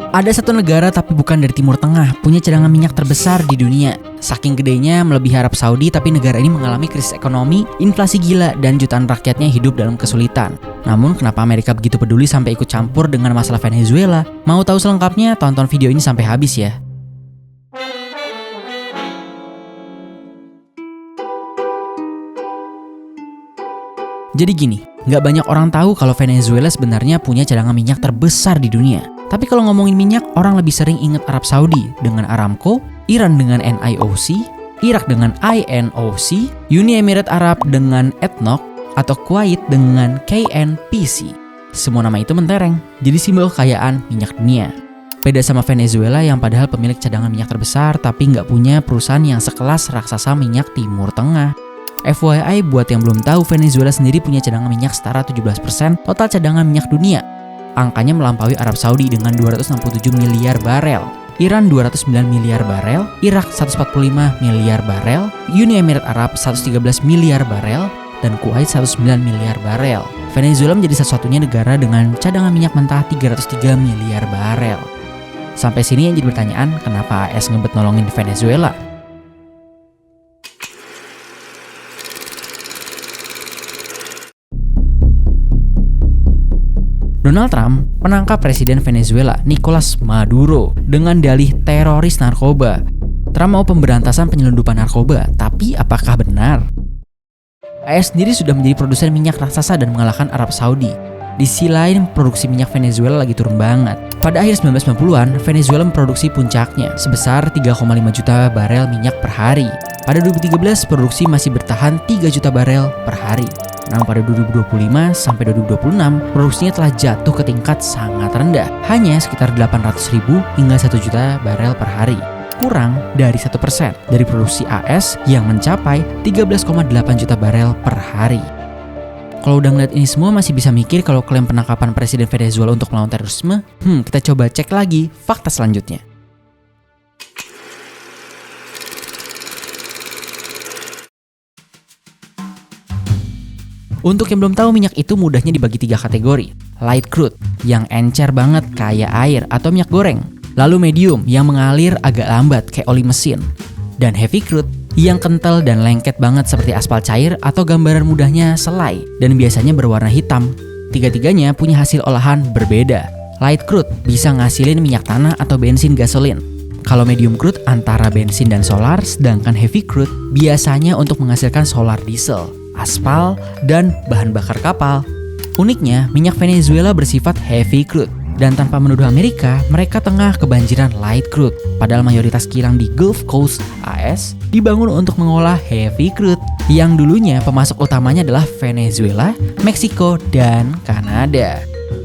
Ada satu negara tapi bukan dari Timur Tengah punya cadangan minyak terbesar di dunia. Saking gedenya melebihi Arab Saudi, tapi negara ini mengalami krisis ekonomi, inflasi gila, dan jutaan rakyatnya hidup dalam kesulitan. Namun kenapa Amerika begitu peduli sampai ikut campur dengan masalah Venezuela? Mau tahu selengkapnya? Tonton video ini sampai habis ya. Jadi gini, nggak banyak orang tahu kalau Venezuela sebenarnya punya cadangan minyak terbesar di dunia. Tapi kalau ngomongin minyak, orang lebih sering ingat Arab Saudi dengan Aramco, Iran dengan NIOC, Irak dengan INOC, Uni Emirat Arab dengan ADNOC, atau Kuwait dengan KNPC. Semua nama itu mentereng, jadi simbol kekayaan minyak dunia. Beda sama Venezuela yang padahal pemilik cadangan minyak terbesar tapi nggak punya perusahaan yang sekelas raksasa minyak Timur Tengah. FYI buat yang belum tahu, Venezuela sendiri punya cadangan minyak setara 17% total cadangan minyak dunia. Angkanya melampaui Arab Saudi dengan 267 miliar barel, Iran 209 miliar barel, Irak 145 miliar barel, Uni Emirat Arab 113 miliar barel, dan Kuwait 109 miliar barel. Venezuela menjadi satu-satunya negara dengan cadangan minyak mentah 303 miliar barel. Sampai sini yang jadi pertanyaan, kenapa AS ngebet nolongin Venezuela? Donald Trump menangkap Presiden Venezuela Nicolas Maduro dengan dalih teroris narkoba. Trump mau pemberantasan penyelundupan narkoba, tapi apakah benar? AS sendiri sudah menjadi produsen minyak raksasa dan mengalahkan Arab Saudi. Di sisi lain, produksi minyak Venezuela lagi turun banget. Pada akhir 1990-an, Venezuela memproduksi puncaknya sebesar 3,5 juta barel minyak per hari. Pada 2013, produksi masih bertahan 3 juta barel per hari. Namun pada 2025 sampai 2026, produksinya telah jatuh ke tingkat sangat rendah, hanya sekitar 800.000 hingga 1 juta barel per hari. Kurang dari 1% dari produksi AS yang mencapai 13,8 juta barel per hari. Kalau udah ngeliat ini semua masih bisa mikir kalau klaim penangkapan Presiden Venezuela untuk melawan terorisme? Kita coba cek lagi fakta selanjutnya. Untuk yang belum tahu, minyak itu mudahnya dibagi 3 kategori. Light crude, yang encer banget kayak air atau minyak goreng. Lalu medium, yang mengalir agak lambat kayak oli mesin. Dan heavy crude, yang kental dan lengket banget seperti aspal cair atau gambaran mudahnya selai dan biasanya berwarna hitam. Tiga-tiganya punya hasil olahan berbeda. Light crude bisa ngasilin minyak tanah atau bensin gasolin. Kalau medium crude antara bensin dan solar, sedangkan heavy crude biasanya untuk menghasilkan solar diesel, aspal, dan bahan bakar kapal. Uniknya, minyak Venezuela bersifat heavy crude. Dan tanpa menuduh Amerika, mereka tengah kebanjiran light crude. Padahal mayoritas kilang di Gulf Coast AS dibangun untuk mengolah heavy crude. Yang dulunya pemasok utamanya adalah Venezuela, Meksiko, dan Kanada.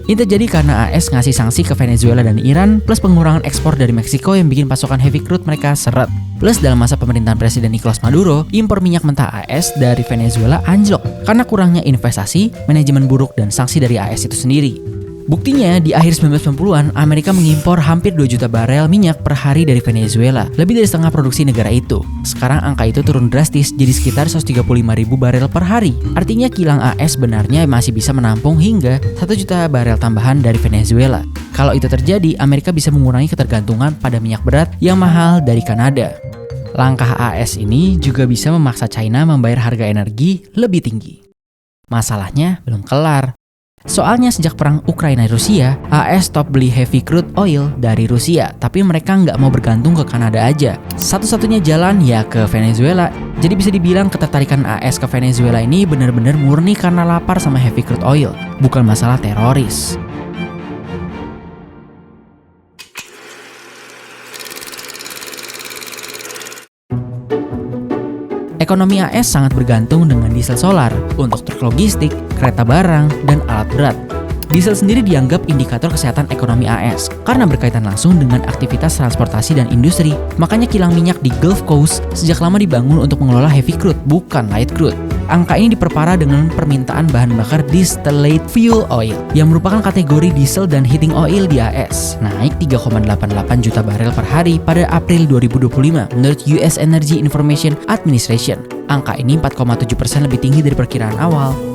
Ini terjadi karena AS ngasih sanksi ke Venezuela dan Iran, plus pengurangan ekspor dari Meksiko yang bikin pasokan heavy crude mereka seret. Plus dalam masa pemerintahan Presiden Nicolas Maduro, impor minyak mentah AS dari Venezuela anjlok karena kurangnya investasi, manajemen buruk, dan sanksi dari AS itu sendiri. Buktinya, di akhir 1990-an, Amerika mengimpor hampir 2 juta barel minyak per hari dari Venezuela, lebih dari setengah produksi negara itu. Sekarang angka itu turun drastis jadi sekitar 135.000 barel per hari. Artinya kilang AS sebenarnya masih bisa menampung hingga 1 juta barel tambahan dari Venezuela. Kalau itu terjadi, Amerika bisa mengurangi ketergantungan pada minyak berat yang mahal dari Kanada. Langkah AS ini juga bisa memaksa China membayar harga energi lebih tinggi. Masalahnya belum kelar. Soalnya sejak perang Ukraina-Rusia, AS stop beli heavy crude oil dari Rusia, tapi mereka nggak mau bergantung ke Kanada aja. Satu-satunya jalan ya ke Venezuela. Jadi bisa dibilang ketertarikan AS ke Venezuela ini benar-benar murni karena lapar sama heavy crude oil, bukan masalah teroris. Ekonomi AS sangat bergantung dengan diesel solar untuk truk logistik, kereta barang, dan alat berat. Diesel sendiri dianggap indikator kesehatan ekonomi AS karena berkaitan langsung dengan aktivitas transportasi dan industri. Makanya kilang minyak di Gulf Coast sejak lama dibangun untuk mengelola heavy crude, bukan light crude. Angka ini diperparah dengan permintaan bahan bakar distillate fuel oil yang merupakan kategori diesel dan heating oil di AS, naik 3,88 juta barel per hari pada April 2025 menurut US Energy Information Administration. Angka ini 4,7% lebih tinggi dari perkiraan awal.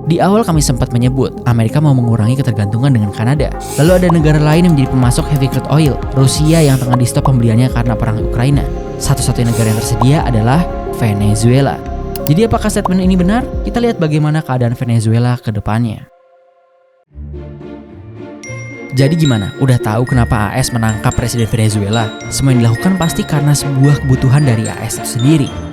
Di awal kami sempat menyebut Amerika mau mengurangi ketergantungan dengan Kanada. Lalu ada negara lain yang menjadi pemasok heavy crude oil, Rusia yang tengah di-stop pembeliannya karena perang Ukraina. Satu-satunya negara yang tersedia adalah Venezuela. Jadi apakah statement ini benar? Kita lihat bagaimana keadaan Venezuela ke depannya. Jadi gimana? Udah tahu kenapa AS menangkap Presiden Venezuela? Semua yang dilakukan pasti karena sebuah kebutuhan dari AS itu sendiri.